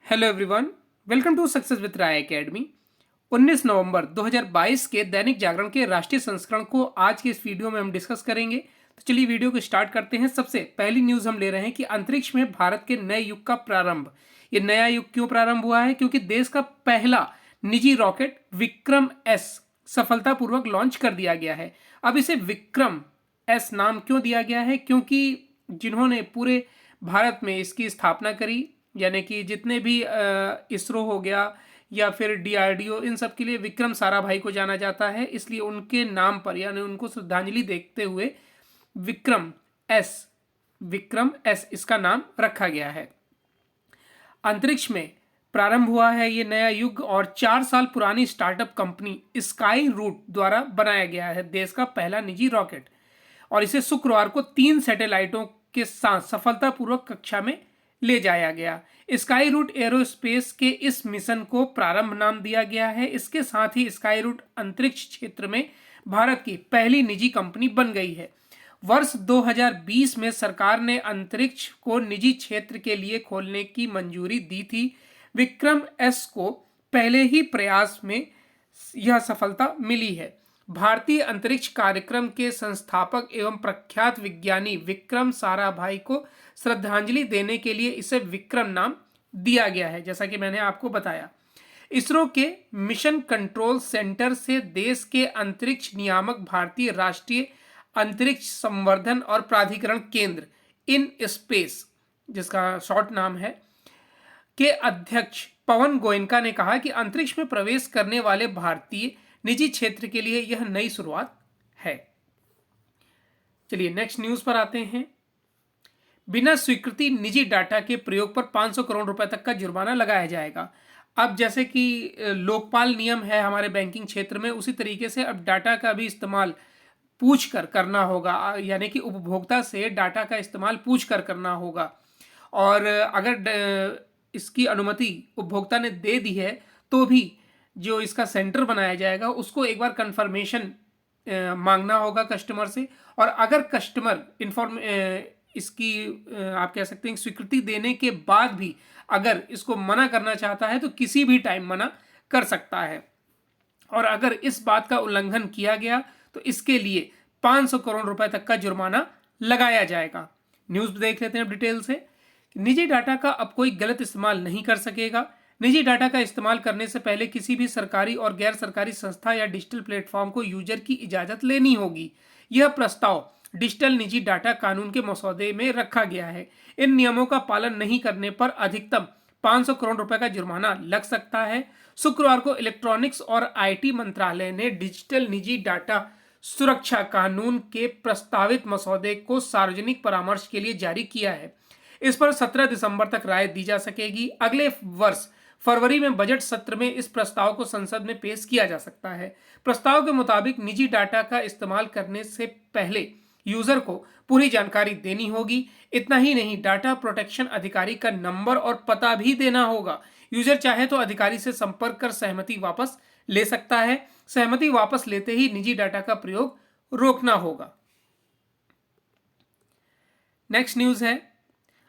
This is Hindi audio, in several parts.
Hello everyone, welcome to success with Rai academy. 19 नवंबर 2022 के दैनिक जागरण के राष्ट्रीय संस्करण को आज के इस वीडियो में हम डिस्कस करेंगे। तो चलिए वीडियो को स्टार्ट करते हैं। सबसे पहली न्यूज़ हम ले रहे हैं कि अंतरिक्ष में भारत के नए युग का प्रारंभ। ये नया युग क्यों प्रारंभ हुआ है? क्योंकि देश का पहला निजी रॉकेट विक्रम एस सफलतापूर्वक लॉन्च कर दिया गया है। अब इसे विक्रम एस नाम क्यों दिया गया है? क्योंकि जिन्होंने पूरे भारत में इसकी स्थापना करी, यानी कि जितने भी इसरो हो गया या फिर डीआरडीओ, इन सब के लिए विक्रम साराभाई को जाना जाता है। इसलिए उनके नाम पर यानी उनको श्रद्धांजलि देखते हुए विक्रम एस विक्रम एस इसका नाम रखा गया है। अंतरिक्ष में प्रारंभ हुआ है ये नया युग और 4 साल पुरानी स्टार्टअप कंपनी स्काई रूट द्वारा बनाया गया है देश का पहला निजी रॉकेट। और इसे शुक्रवार को 3 सैटेलाइटों के साथ सफलतापूर्वक कक्षा में ले जाया गया। स्काई रूट एरोस्पेस के इस मिशन को प्रारंभ नाम दिया गया है। इसके साथ ही स्काई रूट अंतरिक्ष क्षेत्र में भारत की पहली निजी कंपनी बन गई है। वर्ष 2020 में सरकार ने अंतरिक्ष को निजी क्षेत्र के लिए खोलने की मंजूरी दी थी। विक्रम एस को पहले ही प्रयास में यह सफलता मिली है। भारतीय अंतरिक्ष कार्यक्रम के संस्थापक एवं प्रख्यात विज्ञानी विक्रम साराभाई को श्रद्धांजलि देने के लिए इसे विक्रम नाम दिया गया है, जैसा कि मैंने आपको बताया। इसरो के मिशन कंट्रोल सेंटर से देश के अंतरिक्ष नियामक भारतीय राष्ट्रीय अंतरिक्ष संवर्धन और प्राधिकरण केंद्र इन स्पेस, जिसका शॉर्ट नाम है, के अध्यक्ष पवन गोयनका ने कहा कि अंतरिक्ष में प्रवेश करने वाले भारतीय निजी क्षेत्र के लिए यह नई शुरुआत है। चलिए नेक्स्ट न्यूज पर आते हैं। बिना स्वीकृति निजी डाटा के प्रयोग पर 500 करोड़ रुपए तक का जुर्माना लगाया जाएगा। अब जैसे कि लोकपाल नियम है हमारे बैंकिंग क्षेत्र में, उसी तरीके से अब डाटा का भी इस्तेमाल पूछ कर करना होगा, यानी कि उपभोक्ता से डाटा का इस्तेमाल पूछ कर करना होगा। और अगर इसकी अनुमति उपभोक्ता ने दे दी है तो भी जो इसका सेंटर बनाया जाएगा उसको एक बार कंफर्मेशन मांगना होगा कस्टमर से। और अगर कस्टमर इसकी आप कह सकते हैं स्वीकृति देने के बाद भी अगर इसको मना करना चाहता है तो किसी भी टाइम मना कर सकता है। और अगर इस बात का उल्लंघन किया गया तो इसके लिए 500 करोड़ रुपए तक का जुर्माना लगाया जाएगा। न्यूज़ देख लेते हैं अब डिटेल से। निजी डाटा का अब कोई गलत इस्तेमाल नहीं कर सकेगा। निजी डाटा का इस्तेमाल करने से पहले किसी भी सरकारी और गैर सरकारी संस्था या डिजिटल प्लेटफॉर्म को यूजर की इजाजत लेनी होगी। यह प्रस्ताव डिजिटल निजी डाटा कानून के मसौदे में रखा गया है। इन नियमों का पालन नहीं करने पर अधिकतम 500 करोड़ रुपए का जुर्माना लग सकता है। शुक्रवार को इलेक्ट्रॉनिक्स और आईटी मंत्रालय ने डिजिटल निजी डाटा सुरक्षा कानून के प्रस्तावित मसौदे को सार्वजनिक परामर्श के लिए जारी किया है। इस पर 17 दिसंबर तक राय दी जा सकेगी। अगले वर्ष फरवरी में बजट सत्र में इस प्रस्ताव को संसद में पेश किया जा सकता है। प्रस्ताव के मुताबिक निजी डाटा का इस्तेमाल करने से पहले यूजर को पूरी जानकारी देनी होगी। इतना ही नहीं, डाटा प्रोटेक्शन अधिकारी का नंबर और पता भी देना होगा। यूजर चाहे तो अधिकारी से संपर्क कर सहमति वापस ले सकता है। सहमति वापस लेते ही निजी डाटा का प्रयोग रोकना होगा। नेक्स्ट न्यूज है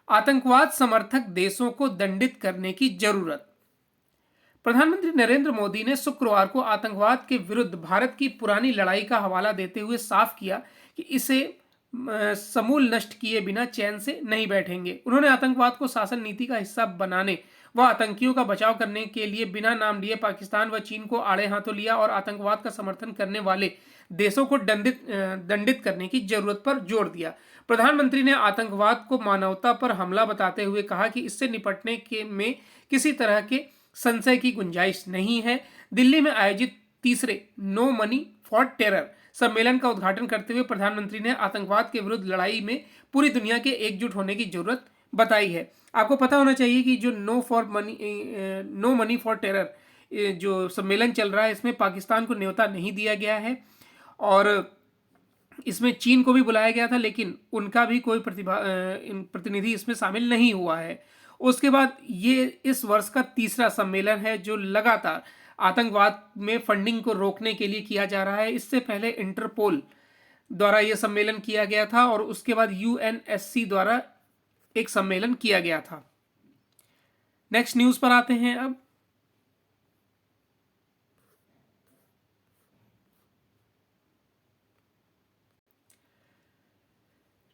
आतंकवाद समर्थक देशों को दंडित करने की जरूरत। प्रधानमंत्री नरेंद्र मोदी ने शुक्रवार को आतंकवाद के विरुद्ध भारत की पुरानी लड़ाई का हवाला देते हुए साफ किया कि इसे समूल नष्ट किए बिना चैन से नहीं बैठेंगे। उन्होंने आतंकवाद को शासन नीति का हिस्सा बनाने व आतंकियों का बचाव करने के लिए बिना नाम लिए पाकिस्तान व चीन को आड़े हाथों लिया और आतंकवाद का समर्थन करने वाले देशों को दंडित करने की जरूरत पर जोर दिया। प्रधानमंत्री ने आतंकवाद को मानवता पर हमला बताते हुए कहा कि इससे निपटने के में किसी तरह के संशय की गुंजाइश नहीं है। दिल्ली में आयोजित तीसरे नो मनी फॉर टेरर सम्मेलन का उद्घाटन करते हुए प्रधानमंत्री ने आतंकवाद के विरुद्ध लड़ाई में पूरी दुनिया के एकजुट होने की जरूरत बताई है। आपको पता होना चाहिए कि जो नो मनी फॉर टेरर जो सम्मेलन चल रहा है इसमें पाकिस्तान को न्योता नहीं दिया गया है और इसमें चीन को भी बुलाया गया था, लेकिन उनका भी कोई प्रतिनिधि इसमें शामिल नहीं हुआ है। उसके बाद ये इस वर्ष का तीसरा सम्मेलन है जो लगातार आतंकवाद में फंडिंग को रोकने के लिए किया जा रहा है। इससे पहले इंटरपोल द्वारा यह सम्मेलन किया गया था और उसके बाद यूएनएससी द्वारा एक सम्मेलन किया गया था। नेक्स्ट न्यूज पर आते हैं अब।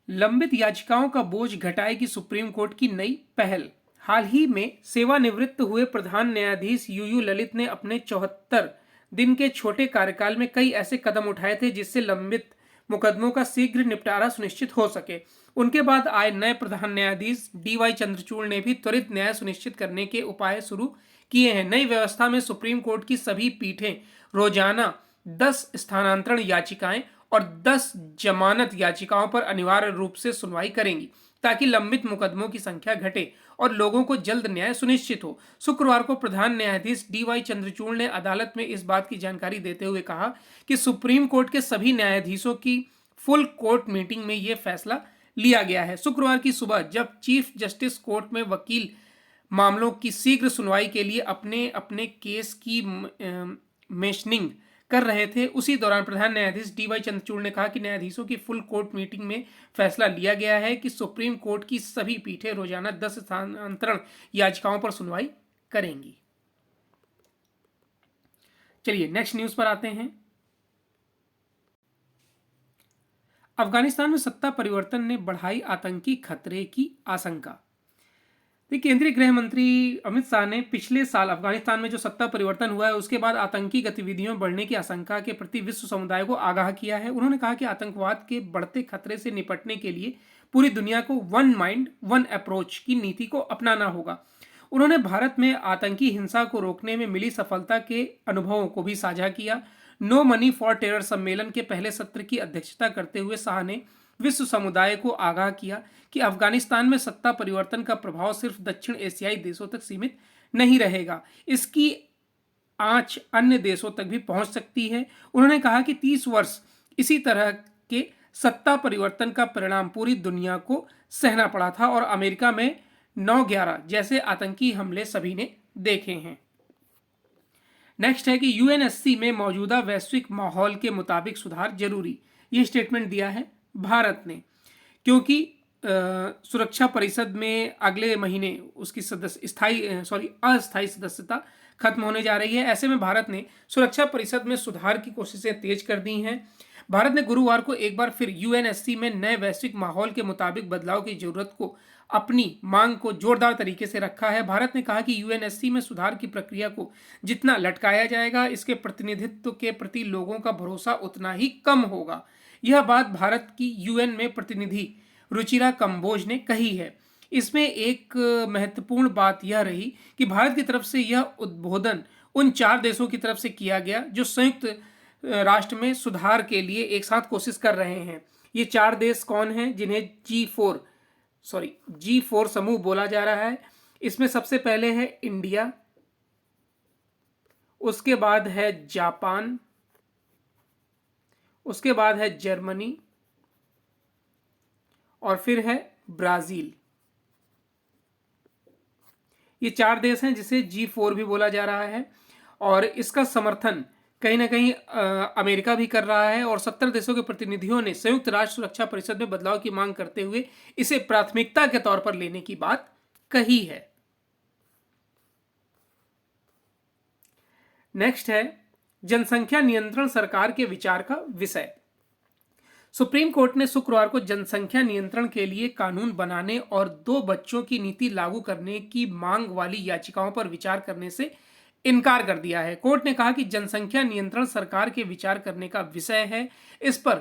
लंबित याचिकाओं का बोझ घटाएगी सुप्रीम कोर्ट की नई पहल। हाल ही में सेवानिवृत्त हुए प्रधान न्यायाधीश यूयू ललित ने अपने 74 दिन के छोटे कार्यकाल में कई ऐसे कदम उठाए थे जिससे लंबित मुकदमों का शीघ्र निपटारा सुनिश्चित हो सके। उनके बाद आए नए प्रधान न्यायाधीश डीवाई चंद्रचूड़ ने भी त्वरित न्याय सुनिश्चित करने के उपाय शुरू किए हैं। नई व्यवस्था में सुप्रीम कोर्ट की सभी पीठें रोजाना 10 स्थानांतरण याचिकाएं और 10 जमानत याचिकाओं पर अनिवार्य रूप से सुनवाई करेंगी ताकि लंबित मुकदमों की संख्या घटे और लोगों को जल्द न्याय सुनिश्चित हो। शुक्रवार को प्रधान न्यायाधीश डीवाई चंद्रचूड़ ने अदालत में इस बात की जानकारी देते हुए कहा कि सुप्रीम कोर्ट के सभी न्यायाधीशों की फुल कोर्ट मीटिंग में यह फैसला लिया गया है। शुक्रवार की सुबह जब चीफ जस्टिस कोर्ट में वकील मामलों की शीघ्र सुनवाई के लिए अपने अपने केस की मेशनिंग कर रहे थे, उसी दौरान प्रधान न्यायाधीश डीवाई चंद्रचूड़ ने कहा कि न्यायाधीशों की फुल कोर्ट मीटिंग में फैसला लिया गया है कि सुप्रीम कोर्ट की सभी पीठें रोजाना 10 स्थानांतरण याचिकाओं पर सुनवाई करेंगी। चलिए नेक्स्ट न्यूज पर आते हैं। अफगानिस्तान में सत्ता परिवर्तन ने बढ़ाई आतंकी खतरे की आशंका। केंद्रीय गृह मंत्री अमित शाह ने पिछले साल अफगानिस्तान में जो सत्ता परिवर्तन हुआ है उसके बाद आतंकी गतिविधियों बढ़ने की आशंका के प्रति विश्व समुदाय को आगाह किया है। उन्होंने कहा कि आतंकवाद के बढ़ते खतरे से निपटने के लिए पूरी दुनिया को वन माइंड वन अप्रोच की नीति को अपनाना होगा। उन्होंने भारत में आतंकी हिंसा को रोकने में मिली सफलता के अनुभवों को भी साझा किया। नो मनी फॉर टेरर सम्मेलन के पहले सत्र की अध्यक्षता करते हुए शाह ने विश्व समुदाय को आगाह किया कि अफगानिस्तान में सत्ता परिवर्तन का प्रभाव सिर्फ दक्षिण एशियाई देशों तक सीमित नहीं रहेगा, इसकी आंच अन्य देशों तक भी पहुंच सकती है। उन्होंने कहा कि 30 वर्ष इसी तरह के सत्ता परिवर्तन का परिणाम पूरी दुनिया को सहना पड़ा था और अमेरिका में 9/11 जैसे आतंकी हमले सभी ने देखे हैं। नेक्स्ट है कि यूएनएससी में मौजूदा वैश्विक माहौल के मुताबिक सुधार जरूरी, यह स्टेटमेंट दिया है भारत ने, क्योंकि सुरक्षा परिषद में अगले महीने उसकी अस्थायी सदस्यता खत्म होने जा रही है। ऐसे में भारत ने सुरक्षा परिषद में सुधार की कोशिशें तेज कर दी हैं। भारत ने गुरुवार को एक बार फिर यूएनएससी में नए वैश्विक माहौल के मुताबिक बदलाव की जरूरत को अपनी मांग को जोरदार तरीके से रखा है। भारत ने कहा कि यूएनएससी में सुधार की प्रक्रिया को जितना लटकाया जाएगा, इसके प्रतिनिधित्व के प्रति लोगों का भरोसा उतना ही कम होगा। यह बात भारत की यूएन में प्रतिनिधि रुचिरा कंबोज ने कही है। इसमें एक महत्वपूर्ण बात यह रही कि भारत की तरफ से यह उद्बोधन उन 4 देशों की तरफ से किया गया जो संयुक्त राष्ट्र में सुधार के लिए एक साथ कोशिश कर रहे हैं। ये 4 देश कौन हैं जिन्हें G4 समूह बोला जा रहा है। इसमें सबसे पहले है इंडिया, उसके बाद है जापान, उसके बाद है जर्मनी और फिर है ब्राजील। ये 4 देश हैं जिसे G4 भी बोला जा रहा है और इसका समर्थन कहीं ना कहीं अमेरिका भी कर रहा है और 70 देशों के प्रतिनिधियों ने संयुक्त राष्ट्र सुरक्षा परिषद में बदलाव की मांग करते हुए इसे प्राथमिकता के तौर पर लेने की बात कही है। नेक्स्ट है जनसंख्या नियंत्रण सरकार के विचार का विषय। सुप्रीम कोर्ट ने शुक्रवार को जनसंख्या नियंत्रण के लिए कानून बनाने और 2 बच्चों की नीति लागू करने की मांग वाली याचिकाओं पर विचार करने से इनकार कर दिया है। कोर्ट ने कहा कि जनसंख्या नियंत्रण सरकार के विचार करने का विषय है, इस पर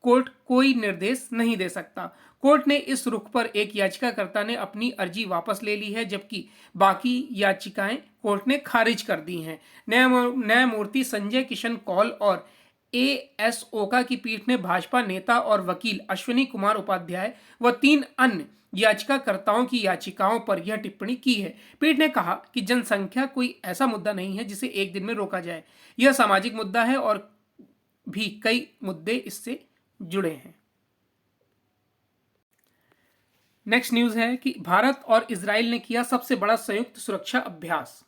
कोर्ट कोई निर्देश नहीं दे सकता। कोर्ट ने इस रुख पर एक याचिकाकर्ता ने अपनी अर्जी वापस ले ली है, जबकि बाकी याचिकाएं कोर्ट ने खारिज कर दी हैं। न्यायमूर्ति संजय किशन कौल और एएस ओका की पीठ ने भाजपा नेता और वकील अश्विनी कुमार उपाध्याय व 3 अन्य याचिकाकर्ताओं की याचिकाओं पर यह टिप्पणी की है। पीठ ने कहा कि जनसंख्या कोई ऐसा मुद्दा नहीं है जिसे एक दिन में रोका जाए, यह सामाजिक मुद्दा है और भी कई मुद्दे इससे जुड़े हैं। नेक्स्ट न्यूज है कि भारत और इजराइल ने किया सबसे बड़ा संयुक्त सुरक्षा अभ्यास।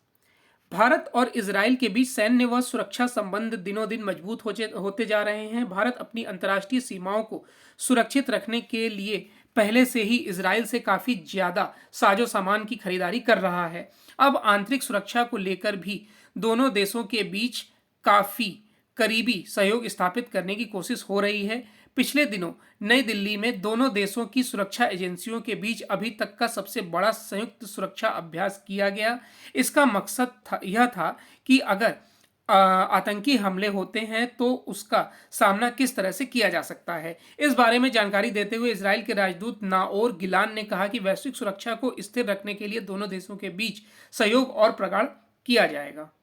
भारत और इजराइल के बीच सैन्य व सुरक्षा संबंध दिनों दिन मजबूत होते जा रहे हैं। भारत अपनी अंतर्राष्ट्रीय सीमाओं को सुरक्षित रखने के लिए पहले से ही इजराइल से काफी ज्यादा साजो सामान की खरीदारी कर रहा है। अब आंतरिक सुरक्षा को लेकर भी दोनों देशों के बीच काफी करीबी सहयोग स्थापित करने की कोशिश हो रही है। पिछले दिनों नई दिल्ली में दोनों देशों की सुरक्षा एजेंसियों के बीच अभी तक का सबसे बड़ा संयुक्त सुरक्षा अभ्यास किया गया। इसका मकसद यह था कि अगर आतंकी हमले होते हैं तो उसका सामना किस तरह से किया जा सकता है। इस बारे में जानकारी देते हुए इजराइल के राजदूत नाओर गिलान ने कहा कि वैश्विक सुरक्षा को स्थिर रखने के लिए दोनों देशों के बीच सहयोग और प्रगाढ़ किया जाएगा।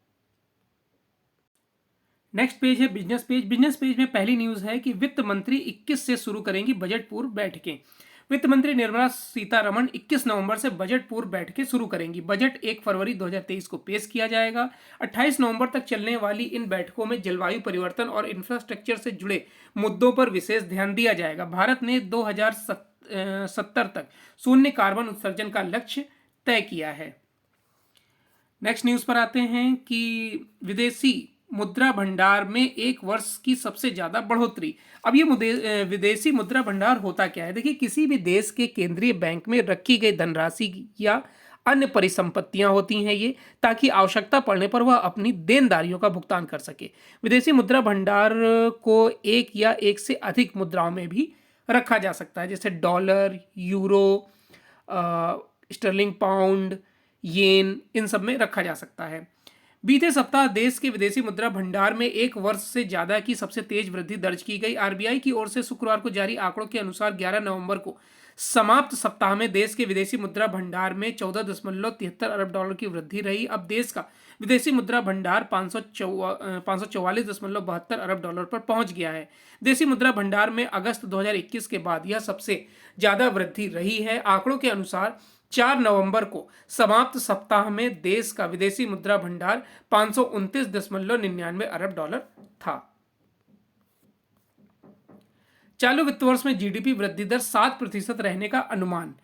नेक्स्ट पेज है बिजनेस पेज। बिजनेस पेज में पहली न्यूज है कि वित्त मंत्री 21 से शुरू करेंगी बजट पूर्व बैठकें। वित्त मंत्री निर्मला सीतारमण 21 नवंबर से बजट पूर्व बैठकें शुरू करेंगी। बजट 1 फरवरी 2023 को पेश किया जाएगा। 28 नवंबर तक चलने वाली इन बैठकों में जलवायु परिवर्तन और इंफ्रास्ट्रक्चर से जुड़े मुद्दों पर विशेष ध्यान दिया जाएगा। भारत ने 2070 तक शून्य कार्बन उत्सर्जन का लक्ष्य तय किया है। नेक्स्ट न्यूज पर आते हैं कि विदेशी मुद्रा भंडार में एक वर्ष की सबसे ज्यादा बढ़ोतरी। अब ये विदेशी मुद्रा भंडार होता क्या है? देखिए, किसी भी देश के केंद्रीय बैंक में रखी गई धनराशि या अन्य परिसंपत्तियां होती हैं ये, ताकि आवश्यकता पड़ने पर वह अपनी देनदारियों का भुगतान कर सके। विदेशी मुद्रा भंडार को एक या एक से अधिक मुद्राओं में भी रखा जा सकता है, जैसे डॉलर, यूरो, स्टर्लिंग पाउंड, येन, इन सब में रखा जा सकता है। बीते सप्ताह देश के विदेशी मुद्रा भंडार में एक वर्ष से ज्यादा की सबसे तेज वृद्धि दर्ज की गई। आरबीआई की ओर से शुक्रवार को जारी आंकड़ों के अनुसार 11 नवंबर को समाप्त सप्ताह में देश के विदेशी मुद्रा भंडार में 14.73 अरब डॉलर की वृद्धि रही। अब देश का विदेशी मुद्रा भंडार 544.72 अरब डॉलर पर पहुंच गया है। देशी मुद्रा भंडार में अगस्त 2021 के बाद यह सबसे ज्यादा वृद्धि रही है। आंकड़ों के अनुसार 4 नवंबर को समाप्त सप्ताह में देश का विदेशी मुद्रा भंडार 529.99 अरब डॉलर था। चालू वित्त वर्ष में जीडीपी वृद्धि दर 7% रहने का अनुमान,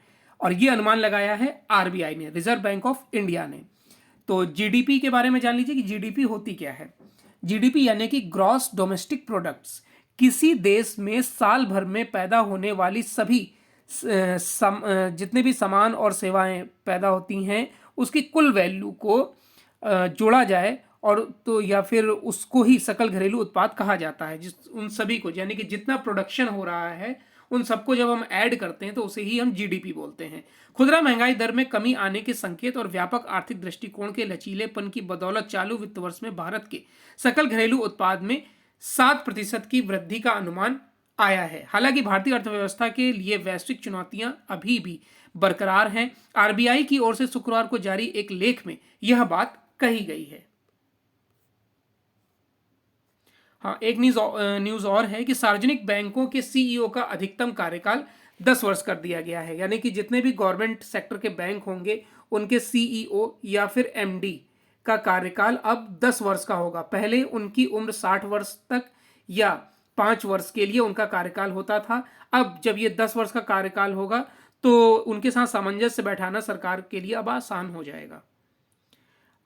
और यह अनुमान लगाया है आरबीआई ने, रिजर्व बैंक ऑफ इंडिया ने। तो जीडीपी के बारे में जान लीजिए कि जीडीपी होती क्या है। जीडीपी यानी कि ग्रॉस डोमेस्टिक प्रोडक्ट्स, किसी देश में साल भर में पैदा होने वाली सभी जितने भी सामान और सेवाएं पैदा होती हैं उसकी कुल वैल्यू को जोड़ा जाए, और तो या फिर उसको ही सकल घरेलू उत्पाद कहा जाता है। जिस उन सभी को, यानी कि जितना प्रोडक्शन हो रहा है उन सबको जब हम ऐड करते हैं तो उसे ही हम जीडीपी बोलते हैं। खुदरा महंगाई दर में कमी आने के संकेत और व्यापक आर्थिक दृष्टिकोण के लचीलेपन की बदौलत चालू वित्त वर्ष में भारत के सकल घरेलू उत्पाद में 7% की वृद्धि का अनुमान आया है। हालांकि भारतीय अर्थव्यवस्था के लिए वैश्विक चुनौतियां अभी भी बरकरार हैं। आरबीआई की ओर से शुक्रवार को जारी एक लेख में यह बात कही गई है। हाँ, एक न्यूज और है कि सार्वजनिक बैंकों के सीईओ का अधिकतम कार्यकाल 10 वर्ष कर दिया गया है। यानी कि जितने भी गवर्नमेंट सेक्टर के बैंक होंगे उनके सीईओ या फिर एमडी का कार्यकाल अब 10 वर्ष का होगा। पहले उनकी उम्र 60 वर्ष तक या 5 वर्ष के लिए उनका कार्यकाल होता था। अब जब ये 10 वर्ष का कार्यकाल होगा तो उनके साथ सामंजस्य बैठाना सरकार के लिए अब आसान हो जाएगा।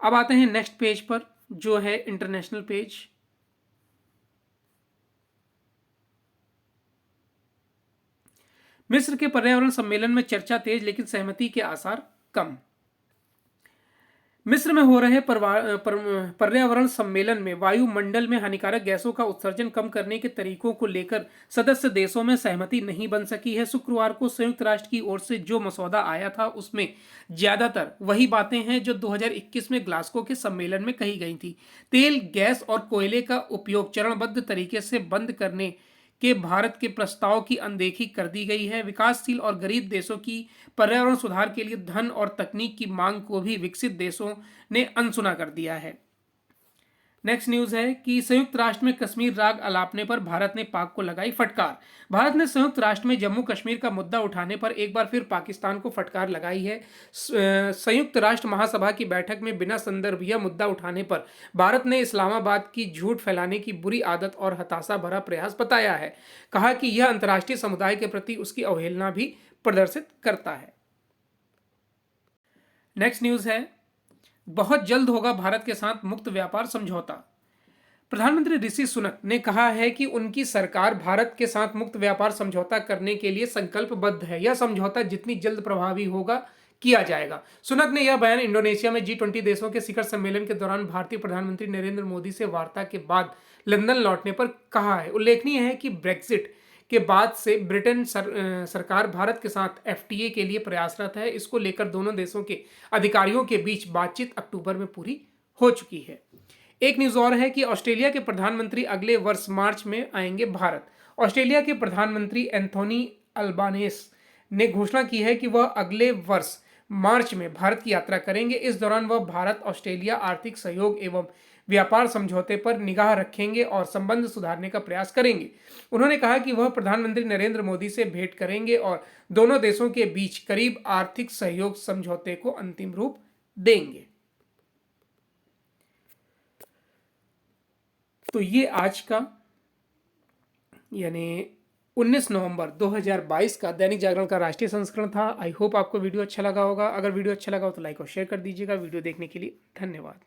अब आते हैं नेक्स्ट पेज पर, जो है इंटरनेशनल पेज। मिस्र के पर्यावरण सम्मेलन में चर्चा तेज, लेकिन सहमति के आसार कम। मिस्र में हो रहे पर्यावरण सम्मेलन में वायुमंडल में हानिकारक गैसों का उत्सर्जन कम करने के तरीकों को लेकर सदस्य देशों में सहमति नहीं बन सकी है। शुक्रवार को संयुक्त राष्ट्र की ओर से जो मसौदा आया था उसमें ज्यादातर वही बातें हैं जो 2021 में ग्लासगो के सम्मेलन में कही गई थी। तेल, गैस और कोयले का उपयोग चरणबद्ध तरीके से बंद करने के भारत के प्रस्ताव की अनदेखी कर दी गई है। विकासशील और गरीब देशों की पर्यावरण सुधार के लिए धन और तकनीक की मांग को भी विकसित देशों ने अनसुना कर दिया है। नेक्स्ट न्यूज है कि संयुक्त राष्ट्र में कश्मीर राग अलापने पर भारत ने पाक को लगाई फटकार। भारत ने संयुक्त राष्ट्र में जम्मू कश्मीर का मुद्दा उठाने पर एक बार फिर पाकिस्तान को फटकार लगाई है। संयुक्त राष्ट्र महासभा की बैठक में बिना संदर्भ यह मुद्दा उठाने पर भारत ने इस्लामाबाद की झूठ फैलाने की बुरी आदत और हताशा भरा प्रयास बताया है। कहा कि यह अंतर्राष्ट्रीय समुदाय के प्रति उसकी अवहेलना भी प्रदर्शित करता है। नेक्स्ट न्यूज है, बहुत जल्द होगा भारत के साथ मुक्त व्यापार समझौता। प्रधानमंत्री ऋषि सुनक ने कहा है कि उनकी सरकार भारत के साथ मुक्त व्यापार समझौता करने के लिए संकल्पबद्ध है। यह समझौता जितनी जल्द प्रभावी होगा किया जाएगा। सुनक ने यह बयान इंडोनेशिया में G20 देशों के शिखर सम्मेलन के दौरान भारतीय प्रधानमंत्री नरेंद्र मोदी से वार्ता के बाद लंदन लौटने पर कहा है। उल्लेखनीय है कि ब्रेक्जिट के बाद से ब्रिटेन सरकार भारत के साथ FTA के लिए प्रयासरत है। इसको लेकर दोनों देशों के अधिकारियों के बीच बातचीत अक्टूबर में पूरी हो चुकी है। एक न्यूज और है कि ऑस्ट्रेलिया के प्रधानमंत्री अगले वर्ष मार्च में आएंगे भारत। ऑस्ट्रेलिया के प्रधानमंत्री एंथोनी अल्बानेस ने घोषणा की है कि वह अगले वर्ष मार्च में भारत की यात्रा करेंगे। इस दौरान वह भारत ऑस्ट्रेलिया आर्थिक सहयोग एवं व्यापार समझौते पर निगाह रखेंगे और संबंध सुधारने का प्रयास करेंगे। उन्होंने कहा कि वह प्रधानमंत्री नरेंद्र मोदी से भेंट करेंगे और दोनों देशों के बीच करीब आर्थिक सहयोग समझौते को अंतिम रूप देंगे। तो ये आज का यानी 19 नवंबर 2022 का दैनिक जागरण का राष्ट्रीय संस्करण था। आई होप आपको वीडियो अच्छा लगा होगा। अगर वीडियो अच्छा लगा हो तो लाइक और शेयर कर दीजिएगा। वीडियो देखने के लिए धन्यवाद।